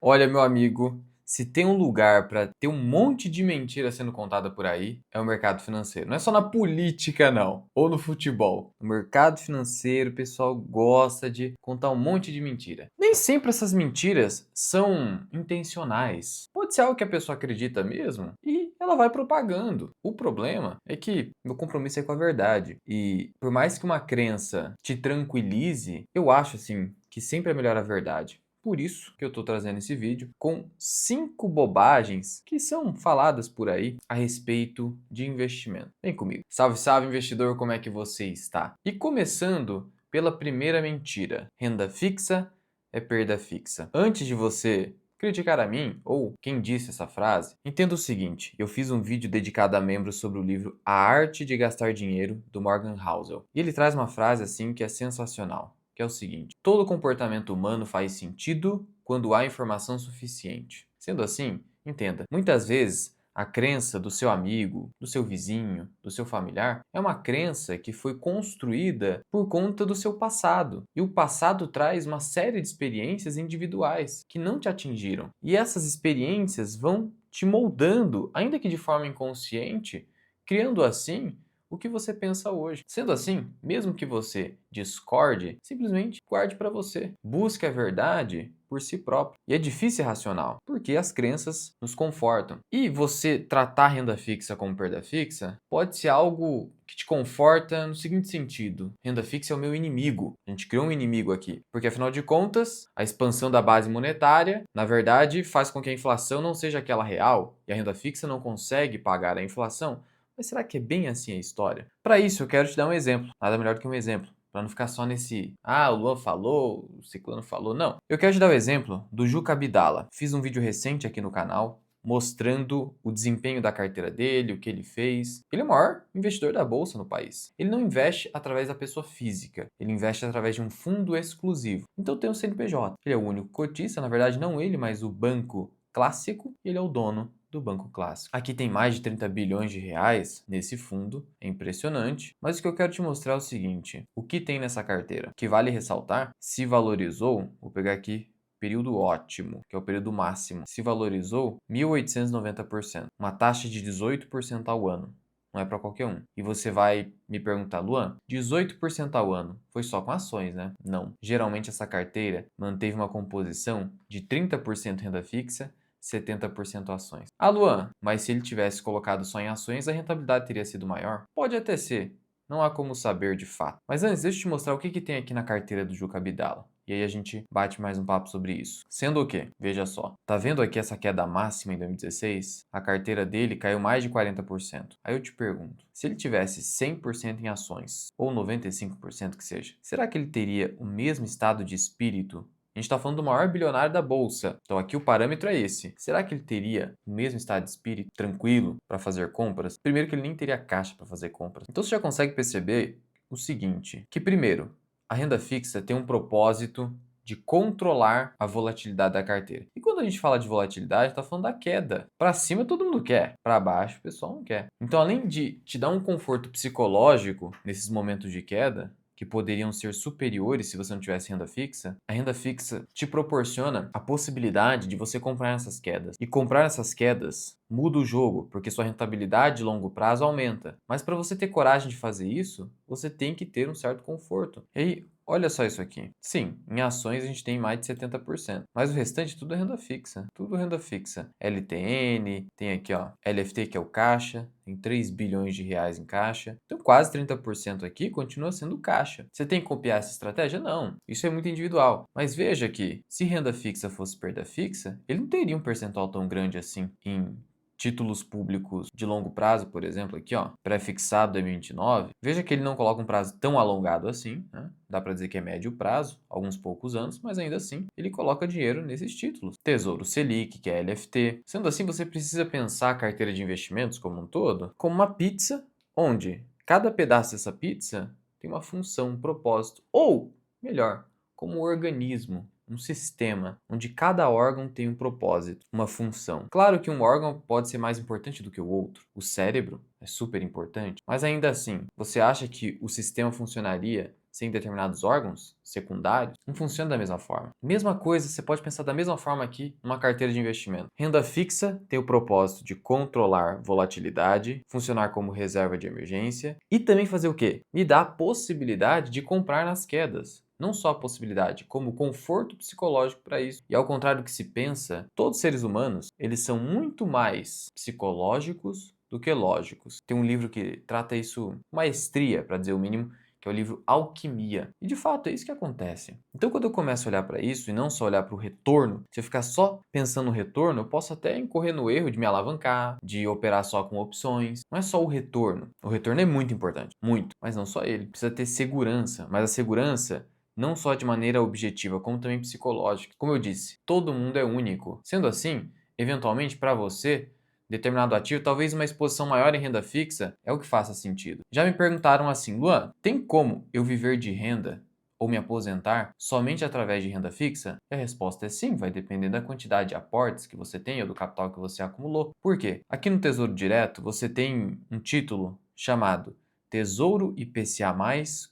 Olha, meu amigo, se tem um lugar para ter um monte de mentira sendo contada por aí, é o mercado financeiro. Não é só na política, não, ou no futebol. No mercado financeiro, o pessoal gosta de contar um monte de mentira. Nem sempre essas mentiras são intencionais. Pode ser algo que a pessoa acredita mesmo e ela vai propagando. O problema é que meu compromisso é com a verdade. E por mais que uma crença te tranquilize, eu acho assim que sempre é melhor a verdade. Por isso que eu estou trazendo esse vídeo com 5 bobagens que são faladas por aí a respeito de investimento. Vem comigo. Salve, salve, investidor, como é que você está? E começando pela primeira mentira: renda fixa é perda fixa. Antes de você criticar a mim ou quem disse essa frase, entenda o seguinte: eu fiz um vídeo dedicado a membros sobre o livro A Arte de Gastar Dinheiro, do Morgan Housel. E ele traz uma frase assim que é sensacional, que é o seguinte: todo comportamento humano faz sentido quando há informação suficiente. Sendo assim, entenda, muitas vezes a crença do seu amigo, do seu vizinho, do seu familiar é uma crença que foi construída por conta do seu passado. E o passado traz uma série de experiências individuais que não te atingiram. E essas experiências vão te moldando, ainda que de forma inconsciente, criando assim o que você pensa hoje. Sendo assim, mesmo que você discorde, simplesmente guarde para você. Busque a verdade por si próprio. E é difícil ser racional, porque as crenças nos confortam. E você tratar a renda fixa como perda fixa pode ser algo que te conforta no seguinte sentido: renda fixa é o meu inimigo. A gente criou um inimigo aqui, porque afinal de contas, a expansão da base monetária, na verdade, faz com que a inflação não seja aquela real, e a renda fixa não consegue pagar a inflação. Mas será que é bem assim a história? Para isso, eu quero te dar um exemplo. Nada melhor do que um exemplo. Para não ficar só nesse, o Luan falou, o Ciclano falou. Não. Eu quero te dar o exemplo do Juca Abdala. Fiz um vídeo recente aqui no canal mostrando o desempenho da carteira dele, o que ele fez. Ele é o maior investidor da bolsa no país. Ele não investe através da pessoa física, ele investe através de um fundo exclusivo. Então tem o CNPJ. Ele é o único cotista, na verdade não ele, mas o banco clássico, e ele é o dono do Banco Clássico. Aqui tem mais de 30 bilhões de reais nesse fundo, é impressionante. Mas o que eu quero te mostrar é o seguinte: o que tem nessa carteira? Que vale ressaltar, se valorizou, vou pegar aqui período ótimo, que é o período máximo, se valorizou 1.890%, uma taxa de 18% ao ano. Não é para qualquer um. E você vai me perguntar, Luan, 18% ao ano foi só com ações, né? Não. Geralmente essa carteira manteve uma composição de 30% renda fixa, 70% ações. Ah, Luan, mas se ele tivesse colocado só em ações, a rentabilidade teria sido maior? Pode até ser. Não há como saber de fato. Mas antes, deixa eu te mostrar o que tem aqui na carteira do Juca Abdala. E aí a gente bate mais um papo sobre isso. Sendo o quê? Veja só. Tá vendo aqui essa queda máxima em 2016? A carteira dele caiu mais de 40%. Aí eu te pergunto, se ele tivesse 100% em ações, ou 95% que seja, será que ele teria o mesmo estado de espírito? A gente está falando do maior bilionário da bolsa. Então aqui o parâmetro é esse. Será que ele teria o mesmo estado de espírito tranquilo para fazer compras? Primeiro que ele nem teria caixa para fazer compras. Então você já consegue perceber o seguinte, que primeiro, a renda fixa tem um propósito de controlar a volatilidade da carteira. E quando a gente fala de volatilidade, está falando da queda. Para cima todo mundo quer, para baixo o pessoal não quer. Então, além de te dar um conforto psicológico nesses momentos de queda, que poderiam ser superiores se você não tivesse renda fixa, a renda fixa te proporciona a possibilidade de você comprar nessas quedas. E comprar nessas quedas muda o jogo, porque sua rentabilidade de longo prazo aumenta. Mas para você ter coragem de fazer isso, você tem que ter um certo conforto. E aí, olha só isso aqui. Sim, em ações a gente tem mais de 70%, mas o restante tudo é renda fixa. Tudo renda fixa. LTN, tem aqui ó, LFT que é o caixa, tem 3 bilhões de reais em caixa. Então quase 30% aqui continua sendo caixa. Você tem que copiar essa estratégia? Não. Isso é muito individual. Mas veja que se renda fixa fosse perda fixa, ele não teria um percentual tão grande assim em títulos públicos de longo prazo, por exemplo, aqui ó, pré-fixado 2029, veja que ele não coloca um prazo tão alongado assim, né? Dá para dizer que é médio prazo, alguns poucos anos, mas ainda assim ele coloca dinheiro nesses títulos. Tesouro Selic, que é LFT. Sendo assim, você precisa pensar a carteira de investimentos como um todo como uma pizza, onde cada pedaço dessa pizza tem uma função, um propósito, ou melhor, como um organismo, um sistema, onde cada órgão tem um propósito, uma função. Claro que um órgão pode ser mais importante do que o outro. O cérebro é super importante, mas ainda assim, você acha que o sistema funcionaria sem determinados órgãos secundários, não funciona da mesma forma. Mesma coisa, você pode pensar da mesma forma aqui numa carteira de investimento. Renda fixa tem o propósito de controlar volatilidade, funcionar como reserva de emergência e também fazer o quê? Me dá a possibilidade de comprar nas quedas. Não só a possibilidade, como conforto psicológico para isso. E ao contrário do que se pensa, todos os seres humanos, eles são muito mais psicológicos do que lógicos. Tem um livro que trata isso com maestria, para dizer o mínimo, que é o livro Alquimia. E de fato é isso que acontece. Então quando eu começo a olhar para isso e não só olhar para o retorno, se eu ficar só pensando no retorno, eu posso até incorrer no erro de me alavancar, de operar só com opções. Não é só o retorno. O retorno é muito importante, muito, mas não só ele. Precisa ter segurança, mas a segurança não só de maneira objetiva, como também psicológica. Como eu disse, todo mundo é único. Sendo assim, eventualmente para você, determinado ativo, talvez uma exposição maior em renda fixa é o que faça sentido. Já me perguntaram assim, Luan, tem como eu viver de renda ou me aposentar somente através de renda fixa? E a resposta é sim, vai depender da quantidade de aportes que você tem ou do capital que você acumulou. Por quê? Aqui no Tesouro Direto você tem um título chamado Tesouro IPCA+,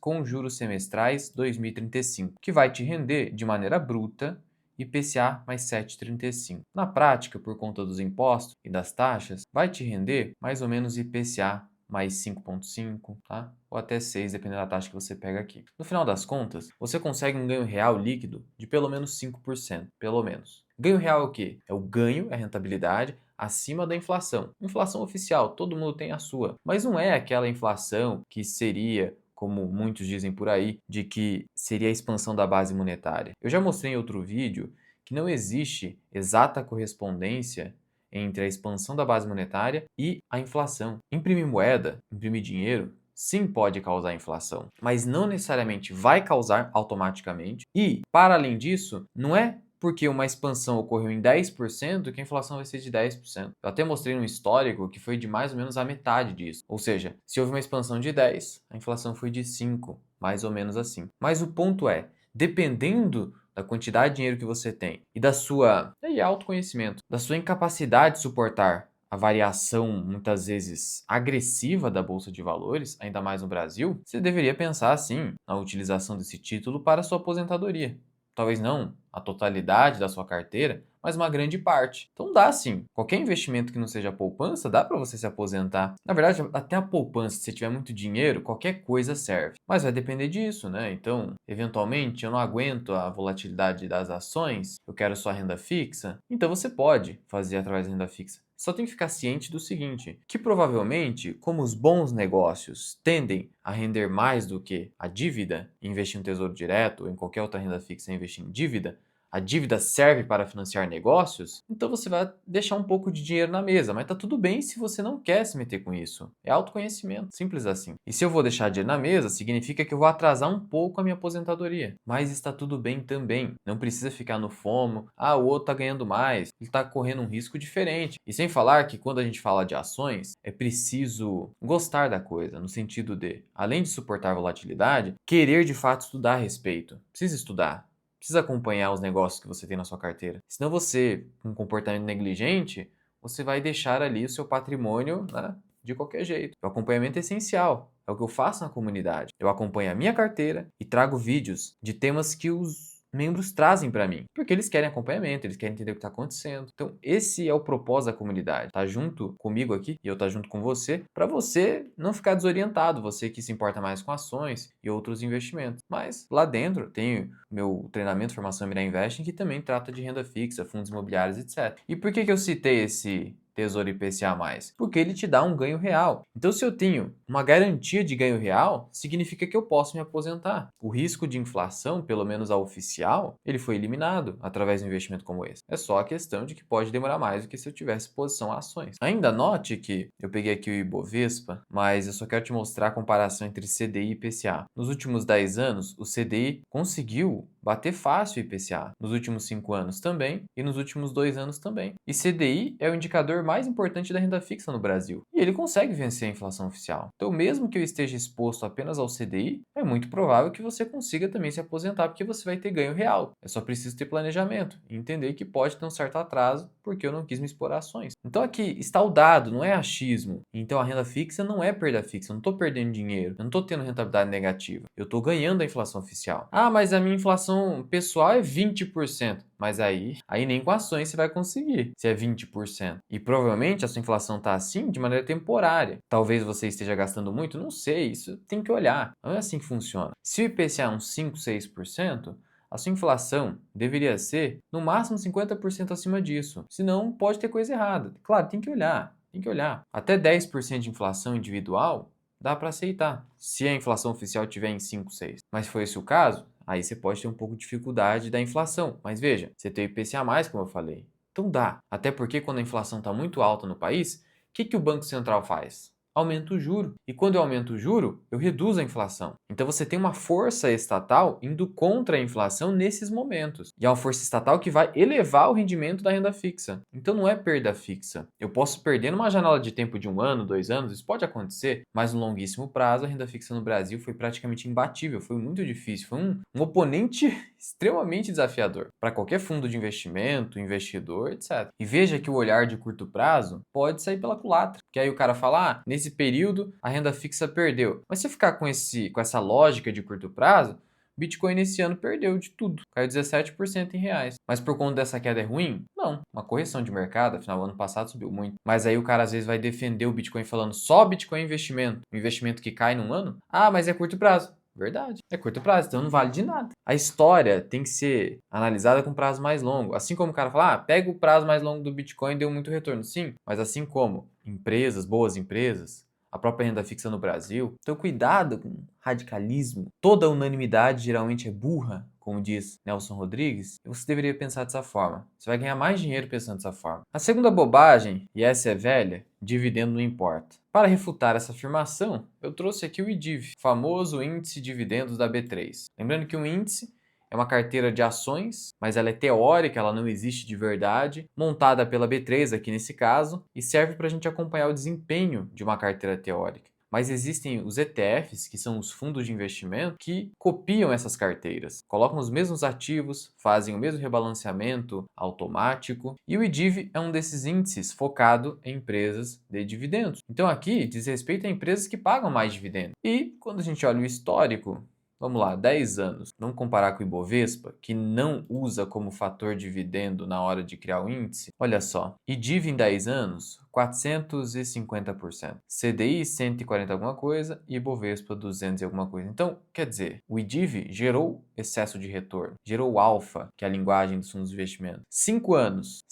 com juros semestrais 2035, que vai te render de maneira bruta IPCA mais 7,35. Na prática, por conta dos impostos e das taxas, vai te render mais ou menos IPCA mais 5,5, tá? Ou até 6, dependendo da taxa que você pega aqui. No final das contas, você consegue um ganho real líquido de pelo menos 5%, pelo menos. Ganho real é o quê? É o ganho, é a rentabilidade acima da inflação. Inflação oficial, todo mundo tem a sua, mas não é aquela inflação que seria, como muitos dizem por aí, de que seria a expansão da base monetária. Eu já mostrei em outro vídeo que não existe exata correspondência entre a expansão da base monetária e a inflação. Imprimir moeda, imprimir dinheiro, sim pode causar inflação, mas não necessariamente vai causar automaticamente. E, para além disso, não é porque uma expansão ocorreu em 10% que a inflação vai ser de 10%. Eu até mostrei um histórico que foi de mais ou menos a metade disso. Ou seja, se houve uma expansão de 10, a inflação foi de 5, mais ou menos assim. Mas o ponto é, dependendo da quantidade de dinheiro que você tem e da sua autoconhecimento, da sua incapacidade de suportar a variação muitas vezes agressiva da bolsa de valores, ainda mais no Brasil, você deveria pensar sim na utilização desse título para a sua aposentadoria. Talvez não a totalidade da sua carteira, mas uma grande parte. Então dá sim. Qualquer investimento que não seja poupança, dá para você se aposentar. Na verdade, até a poupança, se você tiver muito dinheiro, qualquer coisa serve. Mas vai depender disso, né? Então, eventualmente, eu não aguento a volatilidade das ações, eu quero só renda fixa. Então você pode fazer através da renda fixa. Só tem que ficar ciente do seguinte, que provavelmente, como os bons negócios tendem a render mais do que a dívida, investir em tesouro direto ou em qualquer outra renda fixa e investir em dívida, a dívida serve para financiar negócios, então você vai deixar um pouco de dinheiro na mesa, mas tá tudo bem se você não quer se meter com isso. É autoconhecimento, simples assim. E se eu vou deixar dinheiro na mesa, significa que eu vou atrasar um pouco a minha aposentadoria. Mas está tudo bem também. Não precisa ficar no FOMO. Ah, o outro tá ganhando mais, ele tá correndo um risco diferente. E sem falar que quando a gente fala de ações, é preciso gostar da coisa, no sentido de, além de suportar a volatilidade, querer de fato estudar a respeito. Precisa estudar. Precisa acompanhar os negócios que você tem na sua carteira. Senão você, com um comportamento negligente, você vai deixar ali o seu patrimônio, né, de qualquer jeito. O acompanhamento é essencial. É o que eu faço na comunidade. Eu acompanho a minha carteira e trago vídeos de temas que os membros trazem para mim, porque eles querem acompanhamento, eles querem entender o que está acontecendo. Então, esse é o propósito da comunidade, tá junto comigo aqui e eu tá junto com você, para você não ficar desorientado, você que se importa mais com ações e outros investimentos. Mas lá dentro tem meu treinamento Formação Mirai Investing, que também trata de renda fixa, fundos imobiliários, etc. E por que eu citei esse Tesouro IPCA+? Porque ele te dá um ganho real. Então, se eu tenho uma garantia de ganho real, significa que eu posso me aposentar. O risco de inflação, pelo menos a oficial, ele foi eliminado através de um investimento como esse. É só a questão de que pode demorar mais do que se eu tivesse posição a ações. Ainda note que eu peguei aqui o Ibovespa, mas eu só quero te mostrar a comparação entre CDI e IPCA. Nos últimos 10 anos, o CDI conseguiu bater fácil o IPCA. Nos últimos 5 anos também e nos últimos 2 anos também. E CDI é o indicador mais importante da renda fixa no Brasil. E ele consegue vencer a inflação oficial. Então, mesmo que eu esteja exposto apenas ao CDI, é muito provável que você consiga também se aposentar, porque você vai ter ganho real. É só preciso ter planejamento e entender que pode ter um certo atraso, porque eu não quis me expor a ações. Então, aqui está o dado, não é achismo. Então, a renda fixa não é perda fixa. Eu não estou perdendo dinheiro. Eu não estou tendo rentabilidade negativa. Eu estou ganhando a inflação oficial. Ah, mas a minha inflação pessoal é 20%. Mas aí nem com ações você vai conseguir, se é 20%. E provavelmente a sua inflação está assim de maneira temporária. Talvez você esteja gastando muito, não sei, isso tem que olhar. Não é assim que funciona. Se o IPCA é uns 5, 6%, a sua inflação deveria ser no máximo 50% acima disso. Senão pode ter coisa errada. Claro, tem que olhar, tem que olhar. Até 10% de inflação individual dá para aceitar, se a inflação oficial estiver em 5, 6. Mas se for esse o caso, aí você pode ter um pouco de dificuldade da inflação. Mas veja, você tem o IPCA+, como eu falei. Então dá. Até porque quando a inflação está muito alta no país, o que o Banco Central faz? Aumenta o juro. E quando eu aumento o juro, eu reduzo a inflação. Então você tem uma força estatal indo contra a inflação nesses momentos. E é uma força estatal que vai elevar o rendimento da renda fixa. Então não é perda fixa. Eu posso perder numa janela de tempo de 1 ano, 2 anos, isso pode acontecer, mas no longuíssimo prazo a renda fixa no Brasil foi praticamente imbatível, foi muito difícil, foi um oponente extremamente desafiador para qualquer fundo de investimento, investidor, etc. E veja que o olhar de curto prazo pode sair pela culatra, que aí o cara fala, ah, nesse período a renda fixa perdeu. Mas se eu ficar com essa lógica de curto prazo, Bitcoin nesse ano perdeu de tudo, caiu 17% em reais. Mas por conta dessa queda é ruim? Não, uma correção de mercado, afinal, ano passado subiu muito. Mas aí o cara às vezes vai defender o Bitcoin falando só Bitcoin é investimento, um investimento que cai num ano? Ah, mas é curto prazo. Verdade, é curto prazo, então não vale de nada. A história tem que ser analisada com prazo mais longo. Assim como o cara fala, ah, pega o prazo mais longo do Bitcoin e deu muito retorno. Sim, mas assim como empresas, boas empresas, a própria renda fixa no Brasil. Então, cuidado com radicalismo. Toda unanimidade geralmente é burra, como diz Nelson Rodrigues, e você deveria pensar dessa forma. Você vai ganhar mais dinheiro pensando dessa forma. A segunda bobagem, e essa é velha, dividendo não importa. Para refutar essa afirmação, eu trouxe aqui o IDIV, famoso índice de dividendos da B3. Lembrando que um índice é uma carteira de ações, mas ela é teórica, ela não existe de verdade, montada pela B3 aqui nesse caso, e serve para a gente acompanhar o desempenho de uma carteira teórica. Mas existem os ETFs, que são os fundos de investimento, que copiam essas carteiras, colocam os mesmos ativos, fazem o mesmo rebalanceamento automático, e o IDIV é um desses índices focado em empresas de dividendos. Então aqui diz respeito a empresas que pagam mais dividendos. E quando a gente olha o histórico, vamos lá, 10 anos. Vamos comparar com o Ibovespa, que não usa como fator dividendo na hora de criar o índice. Olha só, IDIV em 10 anos, 450%. CDI 140 alguma coisa e Ibovespa 200 e alguma coisa. Então, quer dizer, o IDIV gerou excesso de retorno, gerou alfa, que é a linguagem dos fundos de investimento. 5 anos,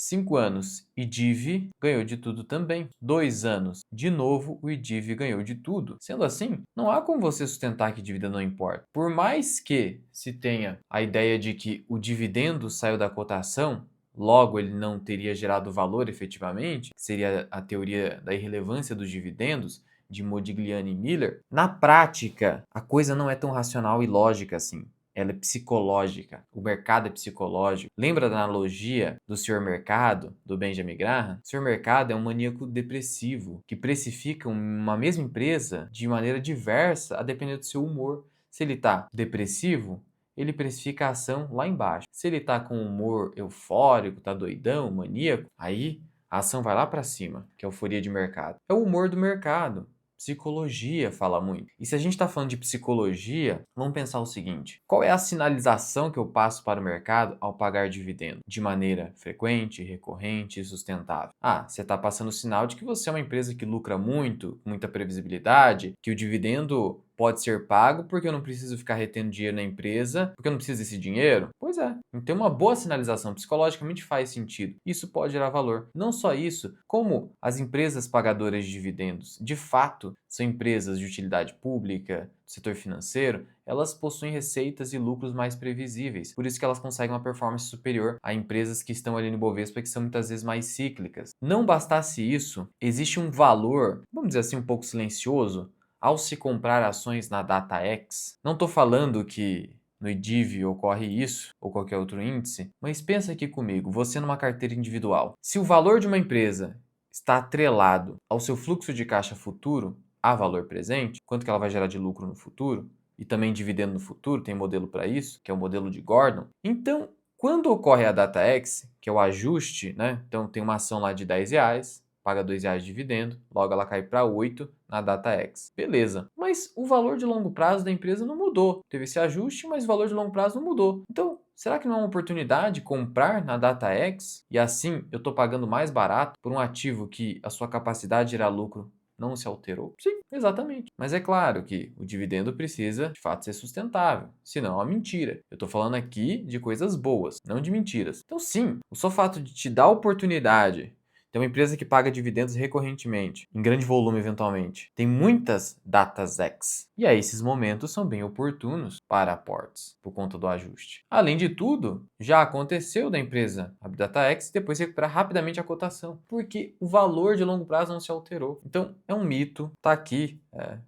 IDIV ganhou de tudo também. 2 anos, de novo, o IDIV ganhou de tudo. Sendo assim, não há como você sustentar que dívida não importa. Por mais que se tenha a ideia de que o dividendo saiu da cotação, logo ele não teria gerado valor efetivamente, que seria a teoria da irrelevância dos dividendos, de Modigliani e Miller, na prática, a coisa não é tão racional e lógica assim. Ela é psicológica. O mercado é psicológico. Lembra da analogia do Senhor Mercado, do Benjamin Graham? O Senhor Mercado é um maníaco depressivo que precifica uma mesma empresa de maneira diversa a depender do seu humor. Se ele está depressivo, ele precifica a ação lá embaixo. Se ele está com humor eufórico, está doidão, maníaco, aí a ação vai lá para cima, que é a euforia de mercado. É o humor do mercado. Psicologia fala muito. E se a gente está falando de psicologia, vamos pensar o seguinte: qual é a sinalização que eu passo para o mercado ao pagar dividendo? De maneira frequente, recorrente e sustentável. Ah, você está passando o sinal de que você é uma empresa que lucra muito, com muita previsibilidade, que o dividendo pode ser pago porque eu não preciso ficar retendo dinheiro na empresa, porque eu não preciso desse dinheiro? Pois é. Então, uma boa sinalização psicologicamente faz sentido. Isso pode gerar valor. Não só isso, como as empresas pagadoras de dividendos, de fato, são empresas de utilidade pública, do setor financeiro, elas possuem receitas e lucros mais previsíveis. Por isso que elas conseguem uma performance superior a empresas que estão ali no Ibovespa, que são muitas vezes mais cíclicas. Não bastasse isso, existe um valor, vamos dizer assim, um pouco silencioso, ao se comprar ações na DataX. Não estou falando que no IDIV ocorre isso ou qualquer outro índice, mas pensa aqui comigo, você numa carteira individual. Se o valor de uma empresa está atrelado ao seu fluxo de caixa futuro a valor presente, quanto que ela vai gerar de lucro no futuro, e também dividendo no futuro, tem modelo para isso, que é o modelo de Gordon. Então, quando ocorre a data X, que é o ajuste, né? Então tem uma ação lá de R$ 10, paga R$ 2 de dividendo, logo ela cai para 8 na data X. Beleza. Mas o valor de longo prazo da empresa não mudou. Teve esse ajuste, mas o valor de longo prazo não mudou. Então, será que não é uma oportunidade comprar na data X e assim eu estou pagando mais barato por um ativo que a sua capacidade de gerar lucro não se alterou? Sim, exatamente. Mas é claro que o dividendo precisa, de fato, ser sustentável. Senão é uma mentira. Eu estou falando aqui de coisas boas, não de mentiras. Então, sim, o só fato de te dar a oportunidade. Tem uma empresa que paga dividendos recorrentemente, em grande volume eventualmente. Tem muitas datas X. E aí esses momentos são bem oportunos para aportes, por conta do ajuste. Além de tudo, já aconteceu da empresa abrir data X e depois recuperar rapidamente a cotação, porque o valor de longo prazo não se alterou. Então é um mito, tá aqui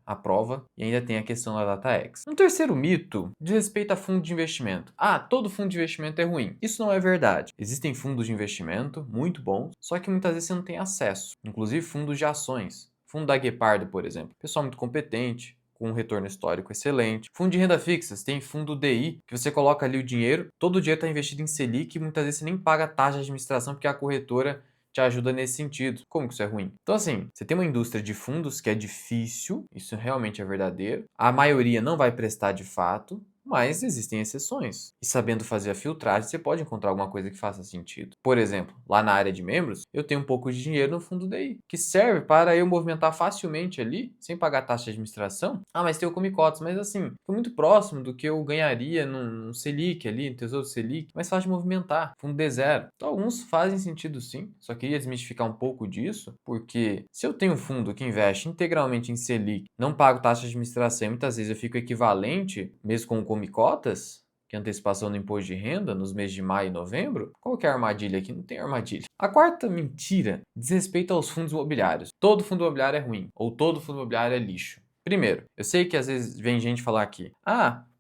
a prova, e ainda tem a questão da data X. Um terceiro mito diz respeito a fundo de investimento. Ah, todo fundo de investimento é ruim. Isso não é verdade. Existem fundos de investimento muito bons, só que muitas vezes você não tem acesso. Inclusive fundos de ações. Fundo da Guepardo, por exemplo. Pessoal muito competente, com um retorno histórico excelente. Fundo de renda fixa, você tem fundo DI, que você coloca ali o dinheiro, todo o dinheiro está investido em Selic e muitas vezes você nem paga taxa de administração porque a corretora te ajuda nesse sentido. Como que isso é ruim? Então, assim, você tem uma indústria de fundos que é difícil, isso realmente é verdadeiro. A maioria não vai prestar de fato, mas existem exceções. E sabendo fazer a filtragem, você pode encontrar alguma coisa que faça sentido. Por exemplo, lá na área de membros, eu tenho um pouco de dinheiro no fundo DI, que serve para eu movimentar facilmente ali, sem pagar taxa de administração. Ah, mas tem o Come Cotas, mas assim, foi muito próximo do que eu ganharia num Selic ali, no Tesouro Selic, mas fácil de movimentar, fundo D0. Então, alguns fazem sentido sim, só queria desmistificar um pouco disso, porque se eu tenho um fundo que investe integralmente em Selic, não pago taxa de administração e muitas vezes eu fico equivalente, mesmo com o Come Cotas, que é antecipação do imposto de renda nos meses de maio e novembro, qual que é a armadilha aqui? Não tem armadilha. A quarta mentira diz respeito aos fundos imobiliários. Todo fundo imobiliário é ruim, ou todo fundo imobiliário é lixo. Primeiro, eu sei que às vezes vem gente falar aqui,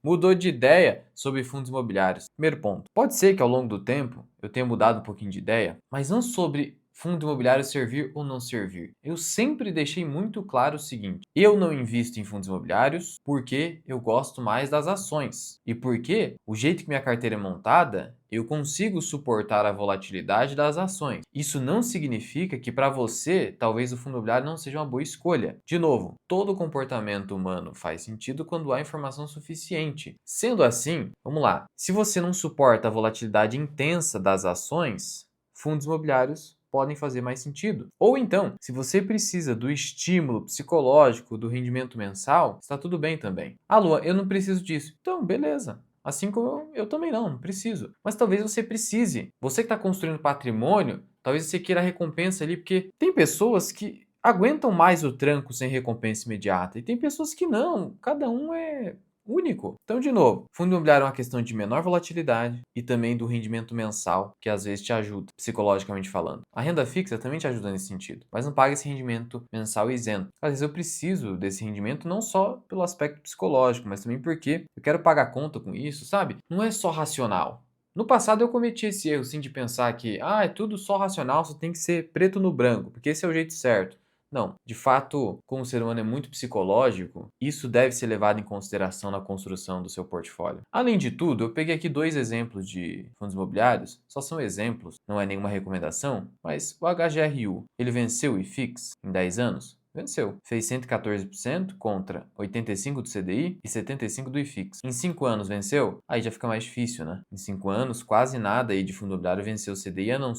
mudou de ideia sobre fundos imobiliários. Primeiro ponto, pode ser que ao longo do tempo eu tenha mudado um pouquinho de ideia, mas não sobre fundo imobiliário servir ou não servir. Eu sempre deixei muito claro o seguinte: eu não invisto em fundos imobiliários porque eu gosto mais das ações e porque o jeito que minha carteira é montada, eu consigo suportar a volatilidade das ações. Isso não significa que para você, talvez o fundo imobiliário não seja uma boa escolha. De novo, todo comportamento humano faz sentido quando há informação suficiente. Sendo assim, vamos lá. Se você não suporta a volatilidade intensa das ações, fundos imobiliários podem fazer mais sentido. Ou então, se você precisa do estímulo psicológico do rendimento mensal, está tudo bem também. Ah, Lua, eu não preciso disso. Então, beleza. Assim como eu também não preciso. Mas talvez você precise. Você que está construindo patrimônio, talvez você queira a recompensa ali, porque tem pessoas que aguentam mais o tranco sem recompensa imediata. E tem pessoas que não. Cada um é único. Então, de novo, fundo imobiliário é uma questão de menor volatilidade e também do rendimento mensal, que às vezes te ajuda, psicologicamente falando. A renda fixa também te ajuda nesse sentido, mas não paga esse rendimento mensal isento. Às vezes eu preciso desse rendimento não só pelo aspecto psicológico, mas também porque eu quero pagar conta com isso, sabe? Não é só racional. No passado eu cometi esse erro, sim, de pensar que, é tudo só racional, só tem que ser preto no branco, porque esse é o jeito certo. Não, de fato, como o ser humano é muito psicológico, isso deve ser levado em consideração na construção do seu portfólio. Além de tudo, eu peguei aqui dois exemplos de fundos imobiliários, só são exemplos, não é nenhuma recomendação, mas o HGRU, ele venceu o IFIX em 10 anos? Venceu. Fez 114% contra 85% do CDI e 75% do IFIX. Em 5 anos venceu? Aí já fica mais difícil, né? Em 5 anos, quase nada aí de fundo imobiliário venceu o CDI a não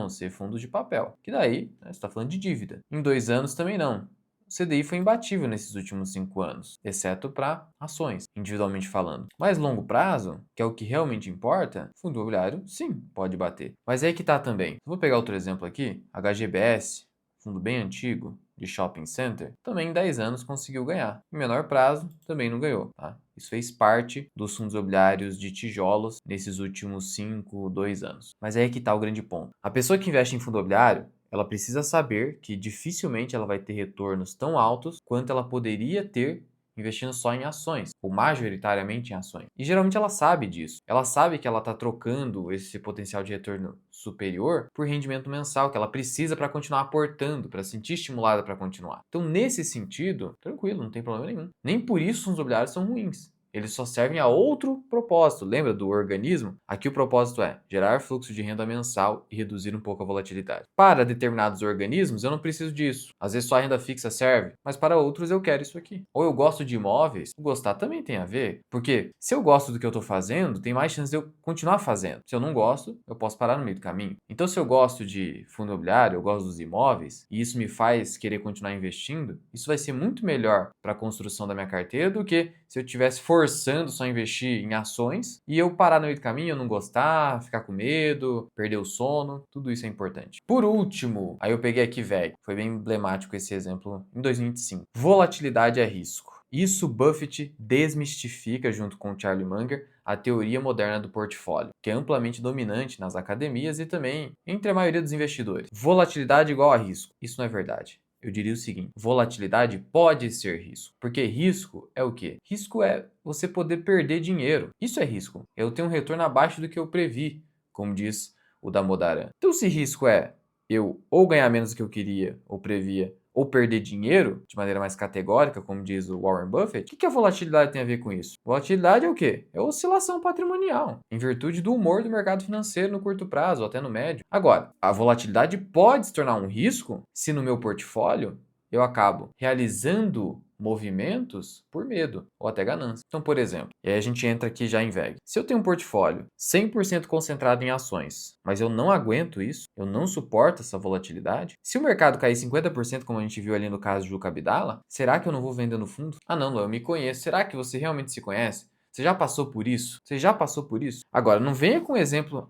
ser fundos de papel. Que daí, né, você está falando de dívida. Em 2 anos também não. O CDI foi imbatível nesses últimos 5 anos, exceto para ações, individualmente falando. Mais longo prazo, que é o que realmente importa, fundo imobiliário, sim, pode bater. Mas é aí que tá também. Vou pegar outro exemplo aqui, HGBS, fundo bem antigo, de shopping center, também em 10 anos conseguiu ganhar. Em menor prazo, também não ganhou, tá? Isso fez parte dos fundos imobiliários de tijolos nesses últimos 2 anos. Mas aí é que está o grande ponto. A pessoa que investe em fundo imobiliário, ela precisa saber que dificilmente ela vai ter retornos tão altos quanto ela poderia ter investindo só em ações, ou majoritariamente em ações. E geralmente ela sabe disso. Ela sabe que ela está trocando esse potencial de retorno superior por rendimento mensal, que ela precisa para continuar aportando, para se sentir estimulada para continuar. Então, nesse sentido, tranquilo, não tem problema nenhum. Nem por isso os fundos imobiliários são ruins. Eles só servem a outro propósito. Lembra do organismo? Aqui o propósito é gerar fluxo de renda mensal e reduzir um pouco a volatilidade. Para determinados organismos, eu não preciso disso. Às vezes só a renda fixa serve, mas para outros eu quero isso aqui. Ou eu gosto de imóveis, gostar também tem a ver, porque se eu gosto do que eu estou fazendo, tem mais chance de eu continuar fazendo. Se eu não gosto, eu posso parar no meio do caminho. Então, se eu gosto de fundo imobiliário, eu gosto dos imóveis, e isso me faz querer continuar investindo, isso vai ser muito melhor para a construção da minha carteira do que se eu tivesse forçando só investir em ações e eu parar no meio do caminho, eu não gostar, ficar com medo, perder o sono, tudo isso é importante. Por último, aí eu peguei aqui VEG, foi bem emblemático esse exemplo em 2025. Volatilidade é risco. Isso Buffett desmistifica, junto com Charlie Munger, a teoria moderna do portfólio, que é amplamente dominante nas academias e também entre a maioria dos investidores. Volatilidade igual a risco. Isso não é verdade. Eu diria o seguinte: volatilidade pode ser risco. Porque risco é o quê? Risco é você poder perder dinheiro. Isso é risco. Eu tenho um retorno abaixo do que eu previ, como diz o Damodaran. Então, se risco é eu ou ganhar menos do que eu queria ou previa, ou perder dinheiro, de maneira mais categórica, como diz o Warren Buffett, o que a volatilidade tem a ver com isso? Volatilidade é o quê? É oscilação patrimonial, em virtude do humor do mercado financeiro no curto prazo, ou até no médio. Agora, a volatilidade pode se tornar um risco se no meu portfólio eu acabo realizando movimentos por medo ou até ganância. Então, por exemplo, e aí a gente entra aqui já em VEG. Se eu tenho um portfólio 100% concentrado em ações, mas eu não aguento isso, eu não suporto essa volatilidade, se o mercado cair 50%, como a gente viu ali no caso de Juca Abdala, será que eu não vou vender no fundo? Ah, não, eu me conheço. Será que você realmente se conhece? Você já passou por isso? Você já passou por isso? Agora, não venha com exemplo,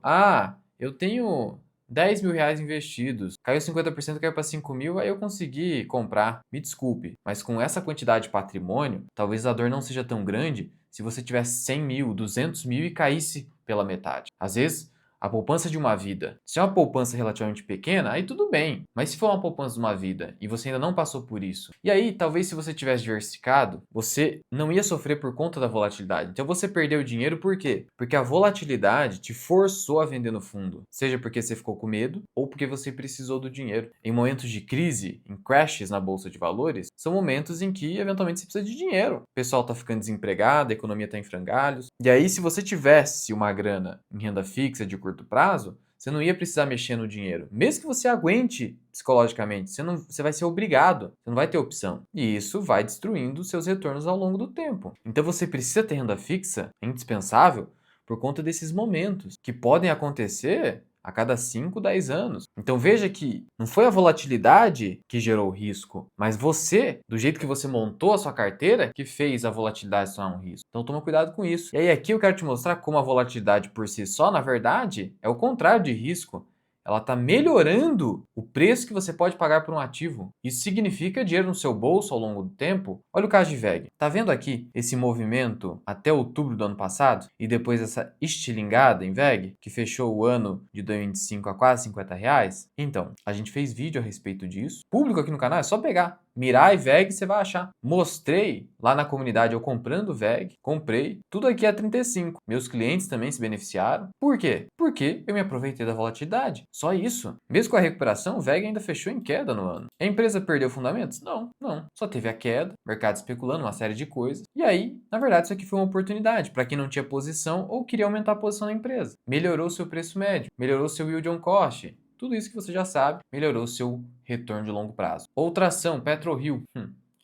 eu tenho 10 mil reais investidos, caiu 50%, caiu para 5 mil, aí eu consegui comprar. Me desculpe, mas com essa quantidade de patrimônio, talvez a dor não seja tão grande se você tivesse 100 mil, 200 mil e caísse pela metade. Às vezes, a poupança de uma vida, se é uma poupança relativamente pequena, aí tudo bem. Mas se for uma poupança de uma vida e você ainda não passou por isso, e aí talvez se você tivesse diversificado, você não ia sofrer por conta da volatilidade. Então você perdeu dinheiro por quê? Porque a volatilidade te forçou a vender no fundo, seja porque você ficou com medo ou porque você precisou do dinheiro. Em momentos de crise, em crashes na bolsa de valores, são momentos em que eventualmente você precisa de dinheiro. O pessoal está ficando desempregado, a economia está em frangalhos. E aí, se você tivesse uma grana em renda fixa de curto prazo, você não ia precisar mexer no dinheiro. Mesmo que você aguente psicologicamente, você vai ser obrigado, você não vai ter opção. E isso vai destruindo seus retornos ao longo do tempo. Então você precisa ter renda fixa, é indispensável, por conta desses momentos que podem acontecer a cada 5, 10 anos. Então veja que não foi a volatilidade que gerou o risco, mas você, do jeito que você montou a sua carteira, que fez a volatilidade se tornar um risco. Então toma cuidado com isso. E aí aqui eu quero te mostrar como a volatilidade por si só, na verdade, é o contrário de risco. Ela está melhorando o preço que você pode pagar por um ativo. Isso significa dinheiro no seu bolso ao longo do tempo. Olha o caso de VEG. Tá vendo aqui esse movimento até outubro do ano passado e depois essa estilingada em VEG, que fechou o ano de 2025 a quase R$ 50? Então, a gente fez vídeo a respeito disso. Público aqui no canal, é só pegar. Mirai VEG, você vai achar. Mostrei lá na comunidade eu comprando VEG, comprei, tudo aqui é 35. Meus clientes também se beneficiaram. Por quê? Porque eu me aproveitei da volatilidade. Só isso. Mesmo com a recuperação, o VEG ainda fechou em queda no ano. A empresa perdeu fundamentos? Não, não. Só teve a queda, mercado especulando, uma série de coisas. E aí, na verdade, isso aqui foi uma oportunidade para quem não tinha posição ou queria aumentar a posição na empresa. Melhorou seu preço médio, melhorou seu yield on cost. Tudo isso que você já sabe, melhorou seu retorno de longo prazo. Outra ação, PetroRio.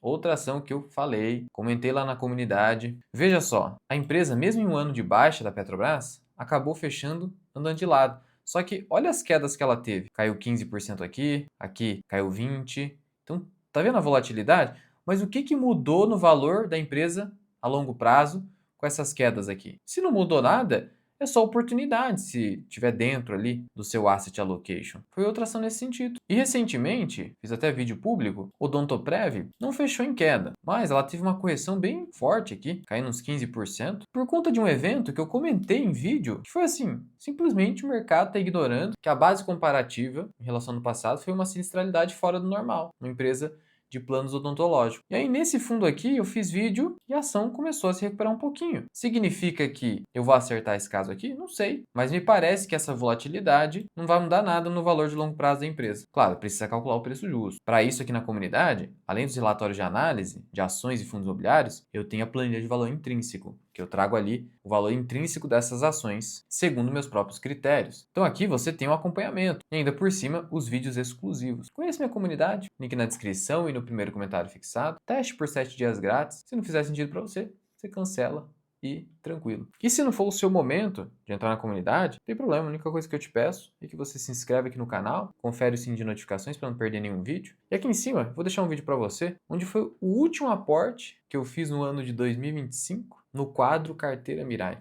Outra ação que eu falei, comentei lá na comunidade. Veja só, a empresa, mesmo em um ano de baixa da Petrobras, acabou fechando andando de lado. Só que olha as quedas que ela teve. Caiu 15% aqui, aqui caiu 20%. Então, tá vendo a volatilidade? Mas o que mudou no valor da empresa a longo prazo com essas quedas aqui? Se não mudou nada, é só oportunidade se tiver dentro ali do seu asset allocation. Foi outra ação nesse sentido. E recentemente, fiz até vídeo público, o Odontoprev não fechou em queda, mas ela teve uma correção bem forte aqui, caindo uns 15%, por conta de um evento que eu comentei em vídeo, que foi assim, simplesmente o mercado está ignorando que a base comparativa em relação ao passado foi uma sinistralidade fora do normal. Uma empresa de planos odontológicos. E aí, nesse fundo aqui, eu fiz vídeo e a ação começou a se recuperar um pouquinho. Significa que eu vou acertar esse caso aqui? Não sei. Mas me parece que essa volatilidade não vai mudar nada no valor de longo prazo da empresa. Claro, precisa calcular o preço justo. Para isso, aqui na comunidade, além dos relatórios de análise de ações e fundos imobiliários, eu tenho a planilha de valor intrínseco, que eu trago ali o valor intrínseco dessas ações, segundo meus próprios critérios. Então aqui você tem um acompanhamento e ainda por cima os vídeos exclusivos. Conheça minha comunidade, link na descrição e no primeiro comentário fixado. Teste por 7 dias grátis. Se não fizer sentido para você, você cancela e tranquilo. E se não for o seu momento de entrar na comunidade, não tem problema. A única coisa que eu te peço é que você se inscreve aqui no canal, confere o sininho de notificações para não perder nenhum vídeo. E aqui em cima, vou deixar um vídeo para você, onde foi o último aporte que eu fiz no ano de 2025 no quadro Carteira Mirai.